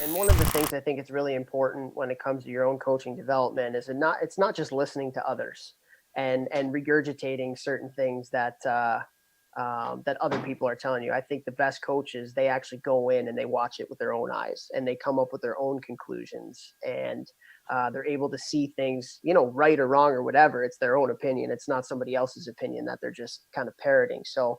And one of the things I think it's really important when it comes to your own coaching development is it's not just listening to others and regurgitating certain things that other people are telling you. I think the best coaches, they actually go in and they watch it with their own eyes and they come up with their own conclusions, and they're able to see things, right or wrong or whatever. It's their own opinion. It's not somebody else's opinion that they're just kind of parroting. So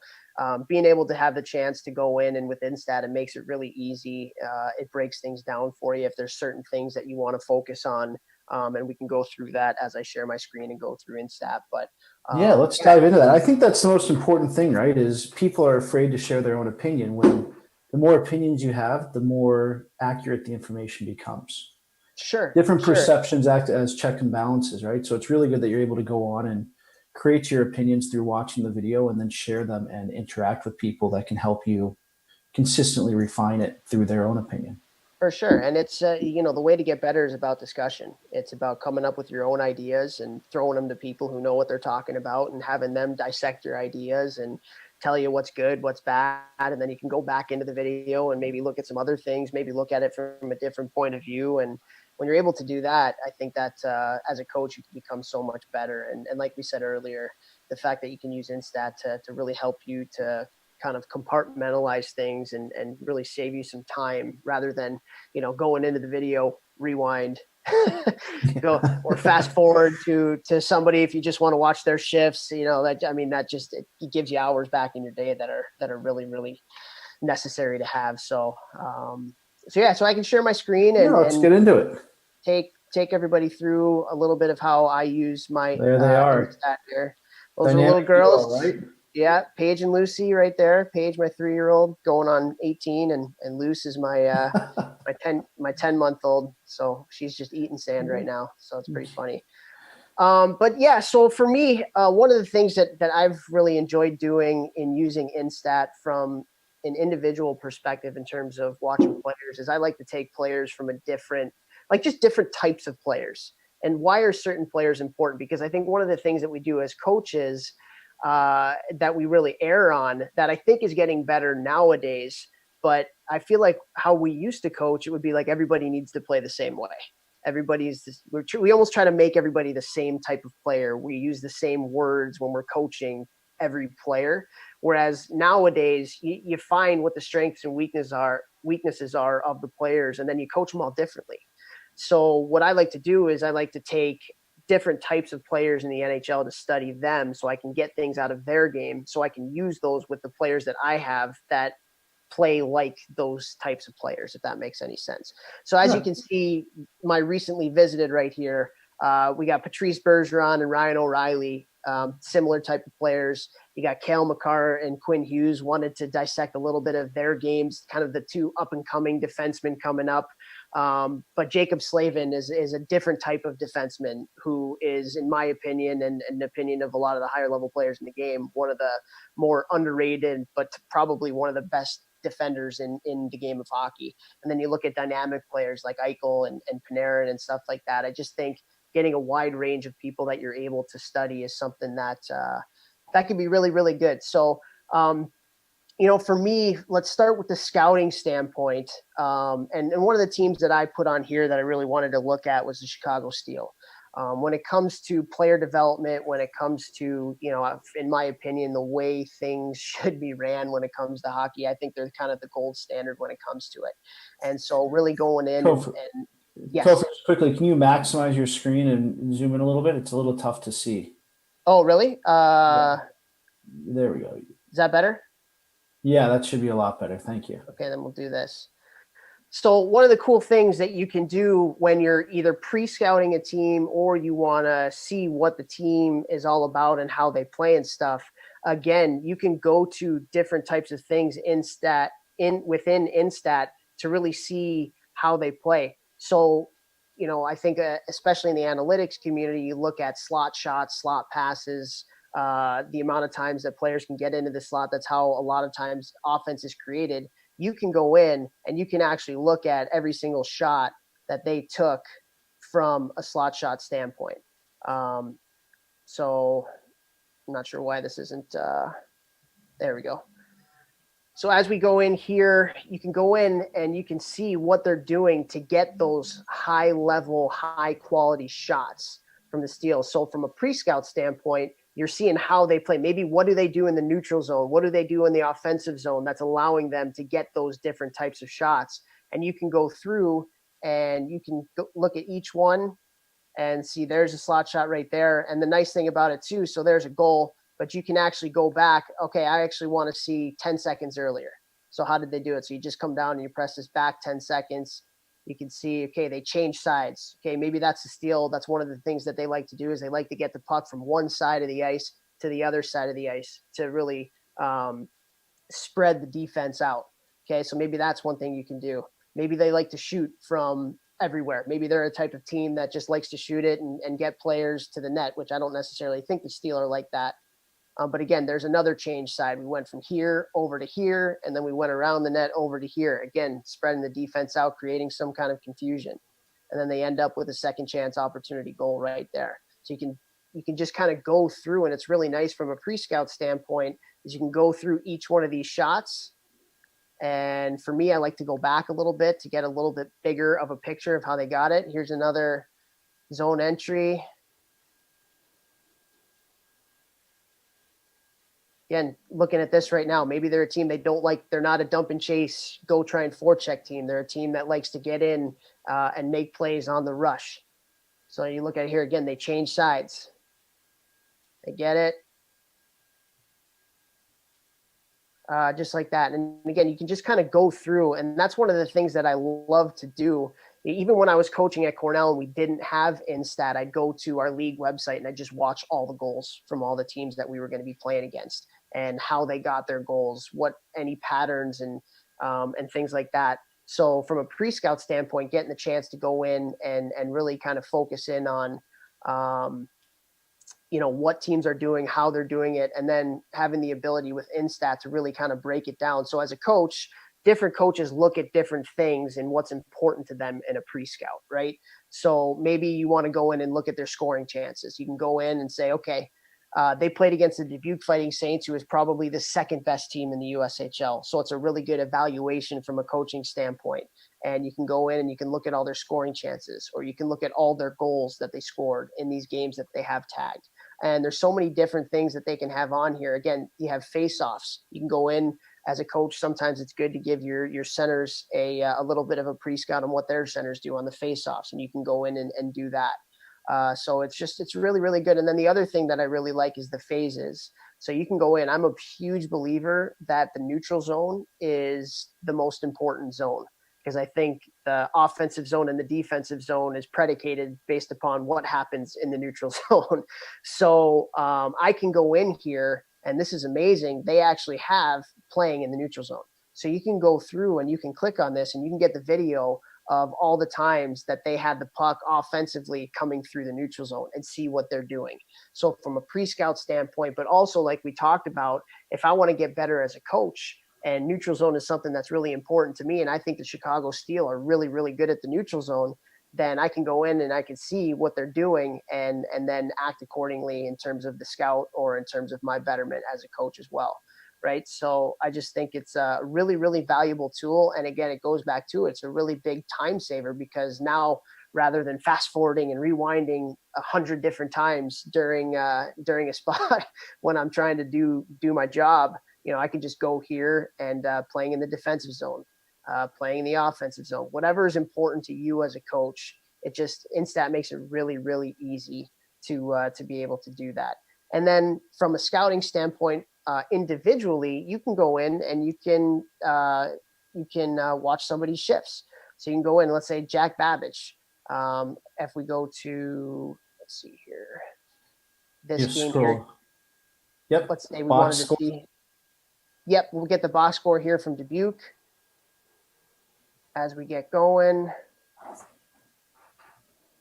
being able to have the chance to go in and with InStat, it makes it really easy. It breaks things down for you if there's certain things that you want to focus on. And we can go through that as I share my screen and go through InStat. But Yeah, let's yeah, dive into that. I think that's the most important thing, right? Is people are afraid to share their own opinion. When the more opinions you have, the more accurate the information becomes. sure, Different sure. perceptions act as check and balances, right? So it's really good that you're able to go on and create your opinions through watching the video and then share them and interact with people that can help you consistently refine it through their own opinion. For sure. And it's, the way to get better is about discussion. It's about coming up with your own ideas and throwing them to people who know what they're talking about and having them dissect your ideas and tell you what's good, what's bad. And then you can go back into the video and maybe look at some other things, maybe look at it from a different point of view. And when you're able to do that, I think that as a coach, you can become so much better. And like we said earlier, the fact that you can use InStat to really help you to kind of compartmentalize things and really save you some time rather than going into the video, rewind, go or fast forward to somebody if you just want to watch their shifts. That just it gives you hours back in your day that are really really necessary to have. So I can share my screen Yeah, let's and get into it. take everybody through a little bit of how I use my There they are. Instat here. Those are little Dynamic duo, girls. right? Yeah, Paige and Lucy right there. Paige, my 3-year-old, going on 18, and Luce is my 10-month-old. So she's just eating sand right now. So it's pretty funny. But yeah, so for me, one of the things that I've really enjoyed doing in using InStat from an individual perspective in terms of watching players is I like to take players from just different types of players. And why are certain players important? Because I think one of the things that we do as coaches that we really err on that I think is getting better nowadays. But I feel like how we used to coach, it would be like everybody needs to play the same way. We almost try to make everybody the same type of player. We use the same words when we're coaching every player. Whereas nowadays, you find what the strengths and weaknesses are of the players, and then you coach them all differently. So what I like to do is I like to take different types of players in the NHL to study them so I can get things out of their game so I can use those with the players that I have that play like those types of players, if that makes any sense. So as you Yeah. can see, my recently visited right here, we got Patrice Bergeron and Ryan O'Reilly, similar type of players. You got Cale Makar and Quinn Hughes, wanted to dissect a little bit of their games, kind of the two up-and-coming defensemen coming up. But Jacob Slavin is a different type of defenseman who is, in my opinion, and an opinion of a lot of the higher level players in the game, one of the more underrated, but probably one of the best defenders in the game of hockey. And then you look at dynamic players like Eichel and Panarin and stuff like that. I just think getting a wide range of people that you're able to study is something that can be really, really good. So, for me, let's start with the scouting standpoint. And one of the teams that I put on here that I really wanted to look at was the Chicago Steel. When it comes to player development, when it comes to, in my opinion, the way things should be ran when it comes to hockey, I think they're kind of the gold standard when it comes to it. And so really going in Topher, and Topher, yes. just quickly, can you maximize your screen and zoom in a little bit? It's a little tough to see. Oh, really? Yeah, there we go. Is that better? Yeah, that should be a lot better. Thank you. Okay, then we'll do this. So one of the cool things that you can do when you're either pre-scouting a team or you want to see what the team is all about and how they play and stuff, again, you can go to different types of things within InStat to really see how they play. So, I think especially in the analytics community, you look at slot shots, slot passes, the amount of times that players can get into the slot. That's how a lot of times offense is created. You can go in and you can actually look at every single shot that they took from a slot shot standpoint. So I'm not sure why this isn't. There we go. So as we go in here, you can go in and you can see what they're doing to get those high level, high quality shots from the steals. So from a pre-scout standpoint, you're seeing how they play. Maybe what do they do in the neutral zone? What do they do in the offensive zone that's allowing them to get those different types of shots? And you can go through and you can look at each one and see there's a slot shot right there. And the nice thing about it too, so there's a goal, but you can actually go back. Okay, I actually want to see 10 seconds earlier. So how did they do it? So you just come down and you press this back 10 seconds. You can see, okay, they change sides. Okay, maybe that's a steal. That's one of the things that they like to do is they like to get the puck from one side of the ice to the other side of the ice to really spread the defense out. Okay, so maybe that's one thing you can do. Maybe they like to shoot from everywhere. Maybe they're a type of team that just likes to shoot it and get players to the net, which I don't necessarily think the Steel are like that. But again, there's another change side. We went from here over to here, and then we went around the net over to here. Again, spreading the defense out, creating some kind of confusion. And then they end up with a second chance opportunity goal right there. So you can just kind of go through, and it's really nice from a pre-scout standpoint, is you can go through each one of these shots. And for me, I like to go back a little bit to get a little bit bigger of a picture of how they got it. Here's another zone entry. Again, looking at this right now, maybe they're a team they don't like. They're not a dump and chase, go try and forecheck team. They're a team that likes to get in and make plays on the rush. So you look at it here again, they change sides. They get it. Just like that. And again, you can just kind of go through. And that's one of the things that I love to do. Even when I was coaching at Cornell and we didn't have InStat, I'd go to our league website and I'd just watch all the goals from all the teams that we were going to be playing against and how they got their goals, what any patterns and things like that. So from a pre-scout standpoint, getting the chance to go in and really kind of focus in on what teams are doing, how they're doing it, and then having the ability with InStat to really kind of break it down. So as a coach, different coaches look at different things and what's important to them in a pre-scout, right? So maybe you want to go in and look at their scoring chances. You can go in and say, okay, they played against the Dubuque Fighting Saints, who is probably the second best team in the USHL. So it's a really good evaluation from a coaching standpoint. And you can go in and you can look at all their scoring chances, or you can look at all their goals that they scored in these games that they have tagged. And there's so many different things that they can have on here. Again, you have face-offs. You can go in as a coach. Sometimes it's good to give your centers a little bit of a pre-scout on what their centers do on the face-offs, and you can go in and do that. So it's really, really good. And then the other thing that I really like is the phases. So you can go in. I'm a huge believer that the neutral zone is the most important zone, because I think the offensive zone and the defensive zone is predicated based upon what happens in the neutral zone. So I can go in here, and this is amazing. They actually have playing in the neutral zone. So you can go through and you can click on this and you can get the video of all the times that they had the puck offensively coming through the neutral zone and see what they're doing. So from a pre-scout standpoint, but also like we talked about, if I want to get better as a coach, and neutral zone is something that's really important to me, and I think the Chicago Steel are really, really good at the neutral zone, then I can go in and I can see what they're doing and then act accordingly in terms of the scout or in terms of my betterment as a coach as well. Right. So I just think it's a really, really valuable tool. And again, it goes back to it's a really big time saver, because now rather than fast forwarding and rewinding 100 different times during a spot when I'm trying to do my job, I can just go here and playing in the defensive zone, playing in the offensive zone, whatever is important to you as a coach. It just InStat makes it really, really easy to be able to do that. And then from a scouting standpoint, individually, you can go in and you can watch somebody's shifts. So you can go in, let's say Jack Babbage. If we go to, let's see here, this game scroll. here. Yep. Let's say we box wanted to see. Yep, we'll get the box score here from Dubuque as we get going.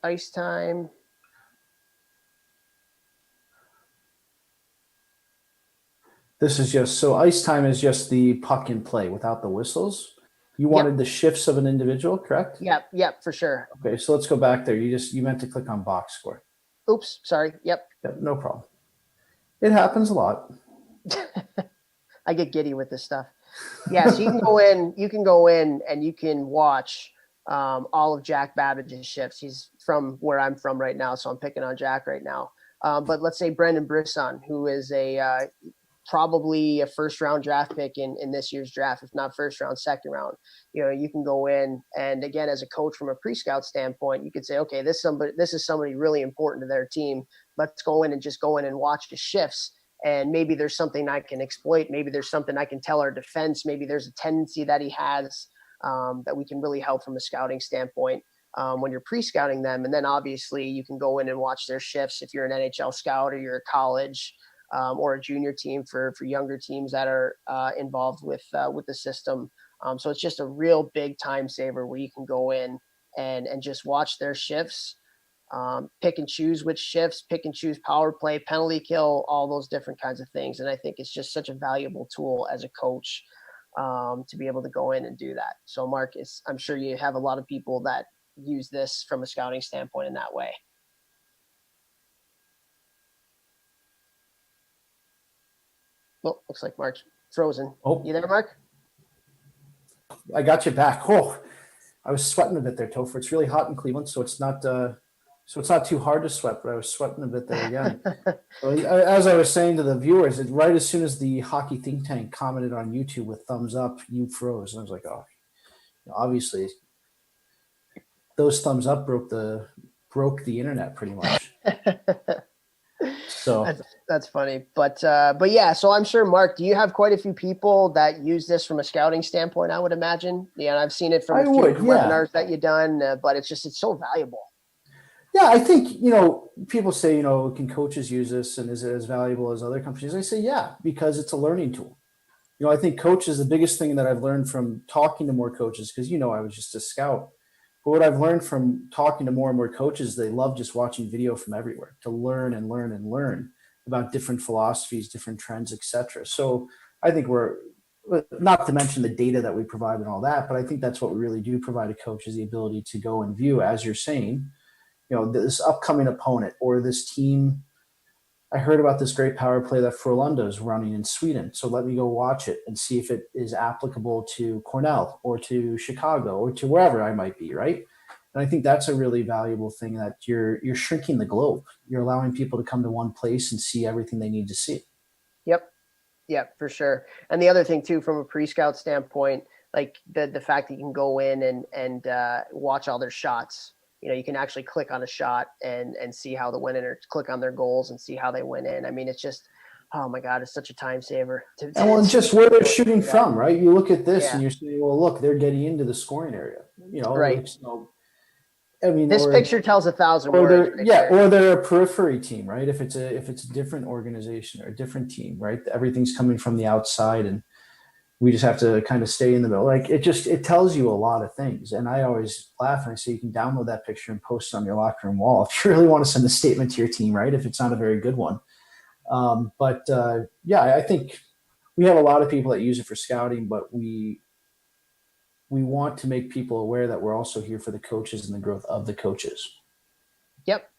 Ice time. This is just, so ice time is just the puck in play without the whistles. You wanted the shifts of an individual, correct? Yep, for sure. Okay, so let's go back there. You meant to click on box score. Oops, sorry. Yep, no problem. It happens a lot. I get giddy with this stuff. Yeah, so you can go in and you can watch all of Jack Babbage's shifts. He's from where I'm from right now, so I'm picking on Jack right now. But let's say Brendan Brisson, who is a probably a first round draft pick in this year's draft, if not first round, second round. You can go in and again, as a coach from a pre-scout standpoint, you could say, okay, this is somebody really important to their team. Let's go in and just go in and watch the shifts. And maybe there's something I can exploit. Maybe there's something I can tell our defense. Maybe there's a tendency that he has that we can really help from a scouting standpoint when you're pre-scouting them. And then obviously you can go in and watch their shifts if you're an NHL scout or you're a college or a junior team for younger teams that are involved with the system. So it's just a real big time saver where you can go in and just watch their shifts, pick and choose which shifts, pick and choose power play, penalty kill, all those different kinds of things. And I think it's just such a valuable tool as a coach to be able to go in and do that. So Mark, I'm sure you have a lot of people that use this from a scouting standpoint in that way. Well, looks like Mark's frozen. Oh, you there, Mark? I got you back. Oh, I was sweating a bit there, Topher. It's really hot in Cleveland, so it's not too hard to sweat, but I was sweating a bit there again. So, as I was saying to the viewers, right as soon as the Hockey Think Tank commented on YouTube with thumbs up, you froze. And I was like, oh, obviously those thumbs up broke the internet pretty much. So that's funny, but yeah. So I'm sure, Mark, do you have quite a few people that use this from a scouting standpoint? I would imagine. Yeah, I've seen it from a few webinars that you've done, but it's so valuable. Yeah, I think people say can coaches use this and is it as valuable as other companies? I say yeah, because it's a learning tool. I think coaches, the biggest thing that I've learned from talking to more coaches, because I was just a scout. But what I've learned from talking to more and more coaches, they love just watching video from everywhere to learn and learn and learn about different philosophies, different trends, etc. So I think we're, not to mention the data that we provide and all that, but I think that's what we really do provide a coach is the ability to go and view, as you're saying, this upcoming opponent or this team. I heard about this great power play that Frölunda is running in Sweden. So let me go watch it and see if it is applicable to Cornell or to Chicago or to wherever I might be, right? And I think that's a really valuable thing, that you're shrinking the globe. You're allowing people to come to one place and see everything they need to see. Yep, for sure. And the other thing too, from a pre-scout standpoint, like the fact that you can go in and watch all their shots. You can actually click on a shot and see how the went in, or click on their goals and see how they went in. I mean, it's just, oh my God, it's such a time saver. And just where they're shooting from, right? You look at this and you're saying, well, look, they're getting into the scoring area. Right. I mean, this picture tells 1,000 words. Or they're a periphery team, right? If it's a different organization or a different team, right? Everything's coming from the outside, and we just have to kind of stay in the middle. Like it tells you a lot of things. And I always laugh and I say, you can download that picture and post it on your locker room wall if you really want to send a statement to your team, right? If it's not a very good one. I think we have a lot of people that use it for scouting, but we want to make people aware that we're also here for the coaches and the growth of the coaches. Yep.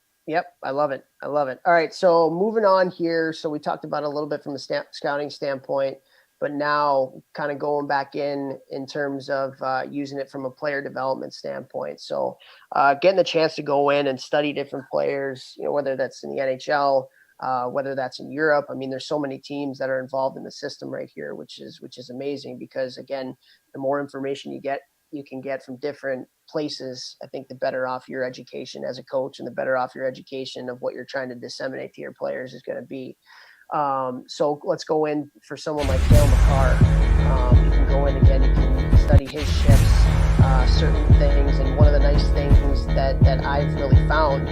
I love it. All right. So moving on here. So we talked about a little bit from the scouting standpoint, but now kind of going back in terms of using it from a player development standpoint. So getting the chance to go in and study different players, whether that's in the NHL, whether that's in Europe. I mean, there's so many teams that are involved in the system right here, which is amazing, because again, the more information you can get from different places, I think the better off your education as a coach and the better off your education of what you're trying to disseminate to your players is going to be. So let's go in for someone like Cale Makar. You can go in again, you can study his shifts, certain things. And one of the nice things that I've really found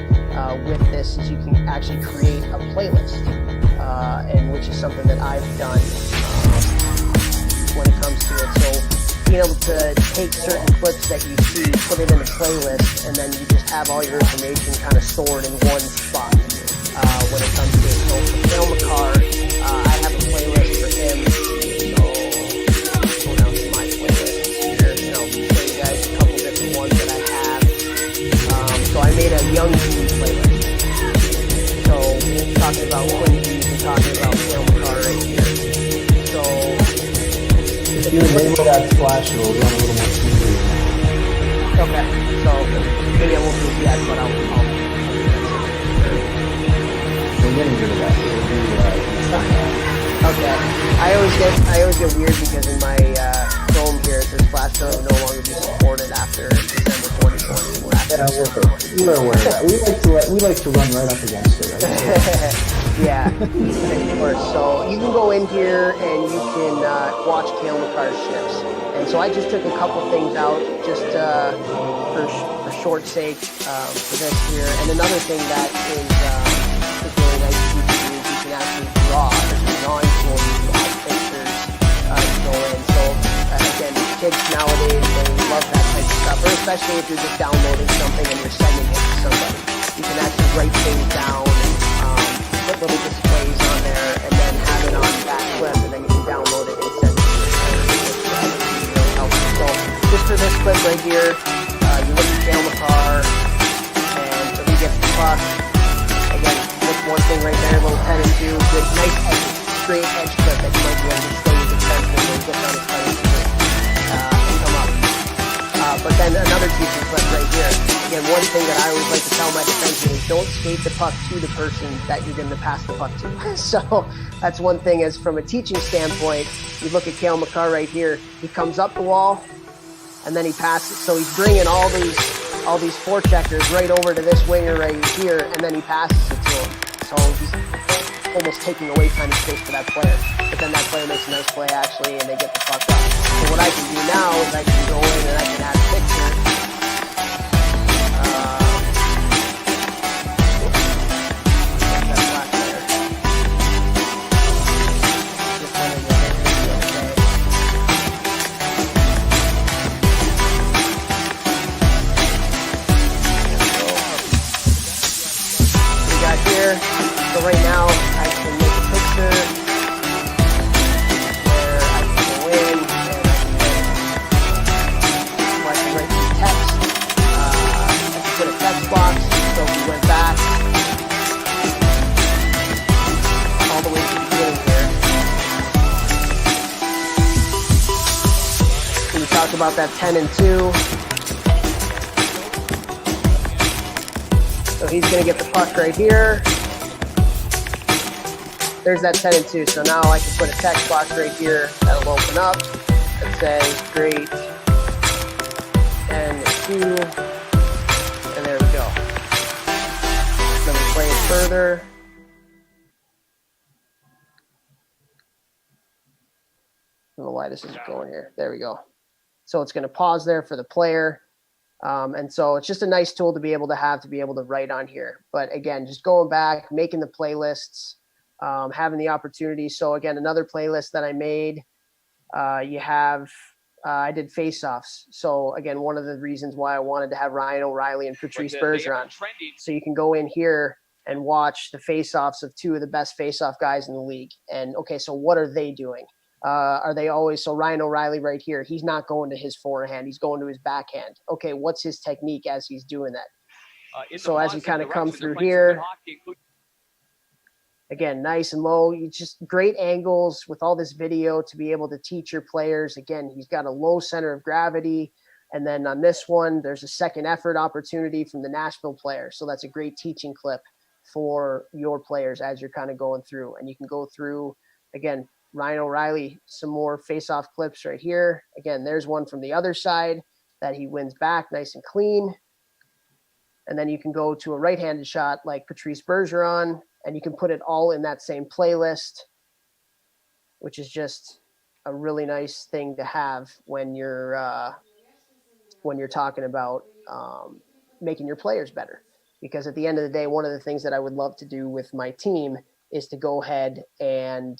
with this is you can actually create a playlist, and which is something that I've done when it comes to it. So being able to take certain clips that you see, put it in a playlist, and then you just have all your information kind of stored in one spot. When it comes to it. So for Cale Makar, I have a playlist for him. So let's go down to my playlist here, and I'll show you guys a couple different ones that I have. So I made a young team playlist. So we're talking about Quinn Hughes and talking about Cale Makar right here. So the if you enable that flash, it'll run a little more smoothly. Okay, so maybe I won't do it yet, but I'll We're getting rid of that. It'll be, okay. I always get weird because in my Chrome here it says Flash will no longer be supported after December 2020. we're aware of that. We like to run right up against it, right? Yeah, of course. So you can go in here and you can watch Cale Makar's shifts. And so I just took a couple things out just for short sake for this here. And another thing that is really nice to do is you can actually draw. There's a drawing tool you can add pictures to go in. So again, kids nowadays, they love that type of stuff, or especially if you're just downloading something and you're sending it to somebody. You can actually write things down and put little displays on there and then have it on that clip, and then you can download it and send it to your parents, which really helps. So just for this clip right here, you look at Cale Makar, and so he gets the puck. Again, look one thing right there, little 10 and 2, good, nice edge, straight edge clip that you might be able to stay with the defenseman when he gets on his 10 and 2 and come up. But then another teaching clip right here. Again, one thing that I always like to tell my defensemen is don't skate the puck to the person that you're going to pass the puck to. So that's one thing. As from a teaching standpoint, you look at Cale Makar right here. He comes up the wall, and then he passes. So he's bringing all these forecheckers right over to this winger right here, and then he passes it to him. So he's almost taking away time and space for that player. But then that player makes a nice play actually, and they get the puck up. So what I can do now is I can go in and I can add a picture. So right now, I can make a picture where I can go in and I can write some text. I can put a text box, so we went back all the way to the beginning here. And we talked about that 10 and 2. So he's going to get the puck right here. There's that 10 and 2. So now I can put a text box right here that'll open up that says great 10 and 2. And there we go. Then we play it further. I don't know why this isn't going here. There we go. So it's going to pause there for the player. And so it's just a nice tool to be able to write on here. But again, just going back, making the playlists, having the opportunity. So again, another playlist that I made, I did face-offs. So again, one of the reasons why I wanted to have Ryan O'Reilly and Patrice Bergeron. So you can go in here and watch the face-offs of two of the best face-off guys in the league. And okay, so what are they doing? Are they always, so Ryan O'Reilly right here, he's not going to his forehand, he's going to his backhand. Okay, what's his technique as he's doing that? So as we kind of come through here, again, nice and low, you just great angles with all this video to be able to teach your players. Again, he's got a low center of gravity. And then on this one, there's a second effort opportunity from the Nashville player. So that's a great teaching clip for your players as you're kind of going through. And you can go through, again, Ryan O'Reilly, some more face-off clips right here. Again, there's one from the other side that he wins back nice and clean. And then you can go to a right-handed shot like Patrice Bergeron, and you can put it all in that same playlist, which is just a really nice thing to have when you're talking about making your players better. Because at the end of the day, one of the things that I would love to do with my team is to go ahead and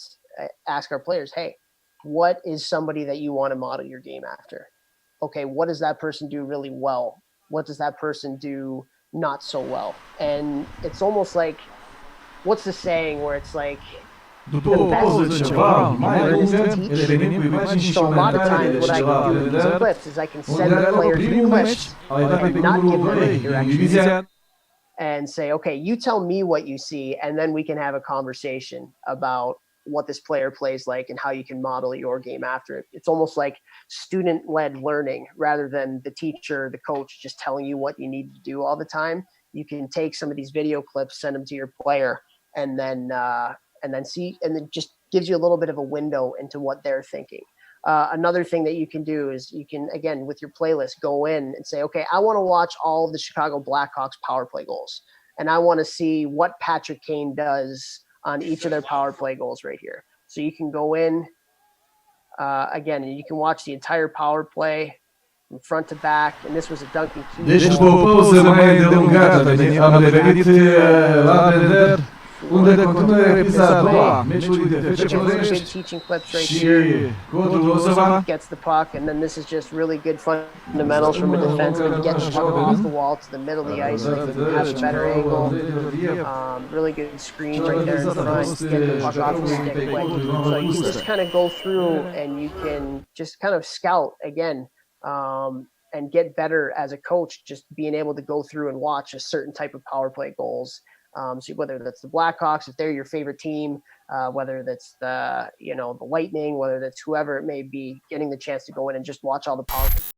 ask our players, hey, what is somebody that you want to model your game after? Okay, what does that person do really well? What does that person do not so well? And it's almost like, what's the saying where it's like, the best teacher learns to teach. So a lot of times what I can do with these clips is I can send the players the clips and not give them any directions and say, okay, you tell me what you see, and then we can have a conversation about what this player plays like and how you can model your game after it. It's almost like student-led learning rather than the teacher, the coach just telling you what you need to do all the time. You can take some of these video clips, send them to your player, and then see, and then just gives you a little bit of a window into what they're thinking. Another thing that you can do is you can, again, with your playlist, go in and say, okay, I want to watch all of the Chicago Blackhawks power play goals, and I want to see what Patrick Kane does on each of their power play goals right here. So you can go in, again, and you can watch the entire power play from front to back, and this was a Duncan Keith. Deixa pausa mai delungată, am devenit la vedere unde continuă episodul. Meciul de good teaching clips right here. Gets the puck, and then this is just really good fundamentals from a defenseman. Get the puck off the wall to the middle of the ice, so you can have a better angle. Really good screen right there in front. Get the puck off the stick quick. So you can just kind of go through and you can just kind of scout again. And get better as a coach, just being able to go through and watch a certain type of power play goals. So whether that's the Blackhawks, if they're your favorite team, whether that's the Lightning, whether that's whoever it may be, getting the chance to go in and just watch all the power play